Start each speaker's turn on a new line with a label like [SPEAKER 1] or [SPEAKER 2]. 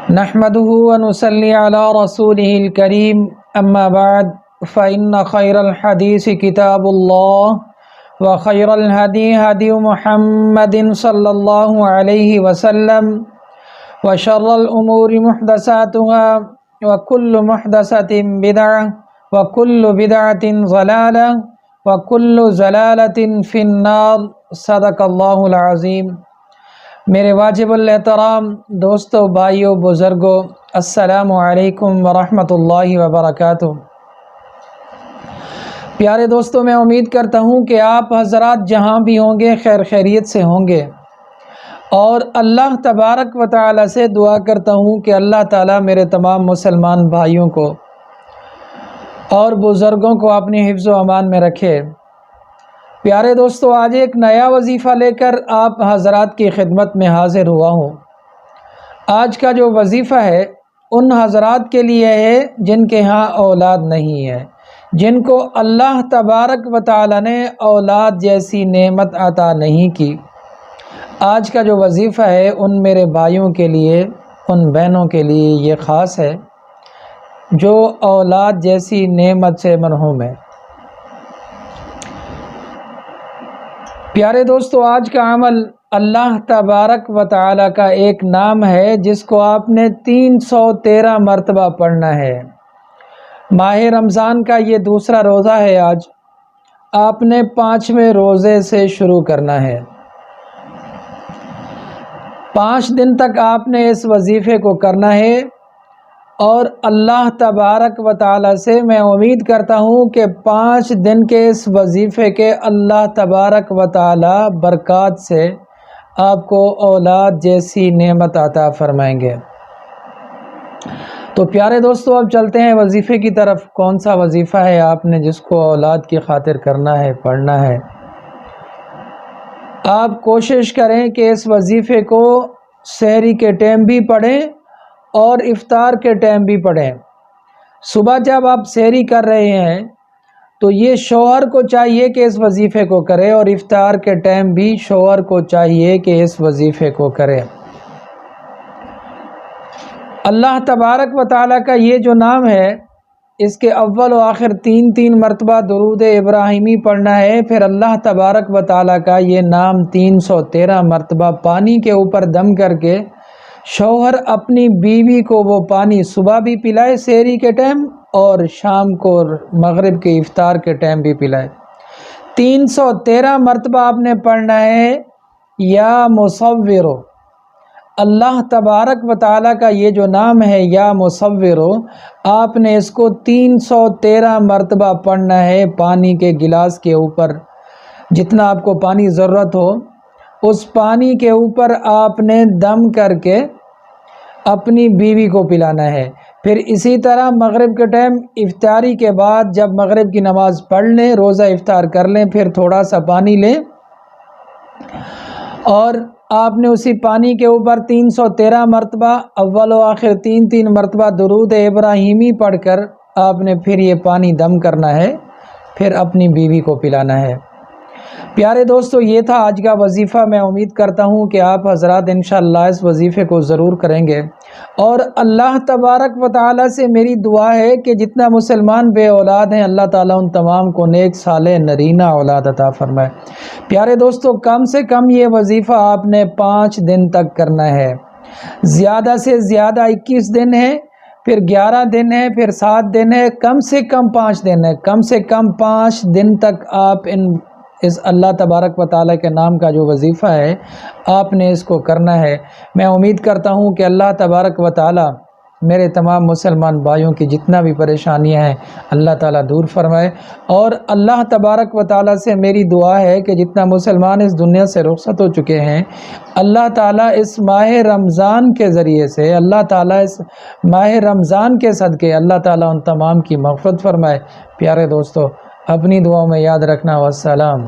[SPEAKER 1] نحمده ونصلي على رسوله الكريم اما بعد فإن خير الحديث كتاب الله وخير الهدي هدي محمد صلى الله عليه وسلم وشر الأمور محدثاتها وكل محدثة بدعة وكل بدعة ضلالة وكل ضلالة في النار صدق الله العظيم۔ میرے واجب الاحترام دوستو، بھائیو، بزرگو، السلام علیکم ورحمۃ اللہ وبرکاتہ۔ پیارے دوستو، میں امید کرتا ہوں کہ آپ حضرات جہاں بھی ہوں گے خیر خیریت سے ہوں گے، اور اللہ تبارک و تعالی سے دعا کرتا ہوں کہ اللہ تعالی میرے تمام مسلمان بھائیوں کو اور بزرگوں کو اپنی حفظ و امان میں رکھے۔ پیارے دوستو، آج ایک نیا وظیفہ لے کر آپ حضرات کی خدمت میں حاضر ہوا ہوں۔ آج کا جو وظیفہ ہے ان حضرات کے لیے ہے جن کے ہاں اولاد نہیں ہے، جن کو اللہ تبارک و تعالی نے اولاد جیسی نعمت عطا نہیں کی۔ آج کا جو وظیفہ ہے ان میرے بھائیوں کے لیے، ان بہنوں کے لیے یہ خاص ہے جو اولاد جیسی نعمت سے محروم ہے۔ پیارے دوستو، آج کا عمل اللہ تبارک و تعالی کا ایک نام ہے جس کو آپ نے 313 مرتبہ پڑھنا ہے۔ ماہ رمضان کا یہ دوسرا روزہ ہے، آج آپ نے 5ویں روزے سے شروع کرنا ہے۔ 5 دن تک آپ نے اس وظیفے کو کرنا ہے، اور اللہ تبارک و تعالی سے میں امید کرتا ہوں کہ 5 دن کے اس وظیفے کے اللہ تبارک و تعالی برکات سے آپ کو اولاد جیسی نعمت عطا فرمائیں گے۔ تو پیارے دوستو، اب چلتے ہیں وظیفے کی طرف۔ کون سا وظیفہ ہے آپ نے جس کو اولاد کی خاطر کرنا ہے، پڑھنا ہے؟ آپ کوشش کریں کہ اس وظیفے کو سحری کے ٹائم بھی پڑھیں اور افطار کے ٹائم بھی پڑھیں۔ صبح جب آپ سحری کر رہے ہیں تو یہ شوہر کو چاہیے کہ اس وظیفے کو کرے، اور افطار کے ٹائم بھی شوہر کو چاہیے کہ اس وظیفے کو کرے۔ اللہ تبارک و تعالیٰ کا یہ جو نام ہے، اس کے اول و آخر 3 مرتبہ درود ابراہیمی پڑھنا ہے۔ پھر اللہ تبارک و تعالیٰ کا یہ نام 313 مرتبہ پانی کے اوپر دم کر کے شوہر اپنی بیوی کو وہ پانی صبح بھی پلائے سحری کے ٹائم، اور شام کو مغرب کے افطار کے ٹائم بھی پلائے۔ 313 مرتبہ آپ نے پڑھنا ہے یا مصورو۔ اللہ تبارک و تعالیٰ کا یہ جو نام ہے یا مصورو، آپ نے اس کو 313 مرتبہ پڑھنا ہے پانی کے گلاس کے اوپر۔ جتنا آپ کو پانی ضرورت ہو اس پانی کے اوپر آپ نے دم کر کے اپنی بیوی کو پلانا ہے۔ پھر اسی طرح مغرب کے ٹائم افطاری کے بعد جب مغرب کی نماز پڑھ لیں، روزہ افطار کر لیں، پھر تھوڑا سا پانی لیں اور آپ نے اسی پانی کے اوپر 313 مرتبہ اول و آخر 3 مرتبہ درود ابراہیمی پڑھ کر آپ نے پھر یہ پانی دم کرنا ہے، پھر اپنی بیوی کو پلانا ہے۔ پیارے دوستو، یہ تھا آج کا وظیفہ۔ میں امید کرتا ہوں کہ آپ حضرات انشاءاللہ اس وظیفے کو ضرور کریں گے، اور اللہ تبارک و تعالی سے میری دعا ہے کہ جتنا مسلمان بے اولاد ہیں اللہ تعالیٰ ان تمام کو نیک صالح نرینہ اولاد عطا فرمائے۔ پیارے دوستو، کم سے کم یہ وظیفہ آپ نے 5 دن تک کرنا ہے، زیادہ سے زیادہ 21 دن ہے، پھر 11 دن ہے، پھر 7 دن ہے، کم سے کم 5 دن ہے۔ کم سے کم 5 دن تک آپ اس اللہ تبارک و تعالیٰ کے نام کا جو وظیفہ ہے آپ نے اس کو کرنا ہے۔ میں امید کرتا ہوں کہ اللہ تبارک و تعالیٰ میرے تمام مسلمان بھائیوں کی جتنا بھی پریشانیاں ہیں اللہ تعالیٰ دور فرمائے، اور اللہ تبارک و تعالیٰ سے میری دعا ہے کہ جتنا مسلمان اس دنیا سے رخصت ہو چکے ہیں اللہ تعالیٰ اس ماہ رمضان کے ذریعے سے، اللہ تعالیٰ اس ماہ رمضان کے صدقے اللہ تعالیٰ ان تمام کی مغفرت فرمائے۔ پیارے دوستو، اپنی دعاؤں میں یاد رکھنا۔ والسلام۔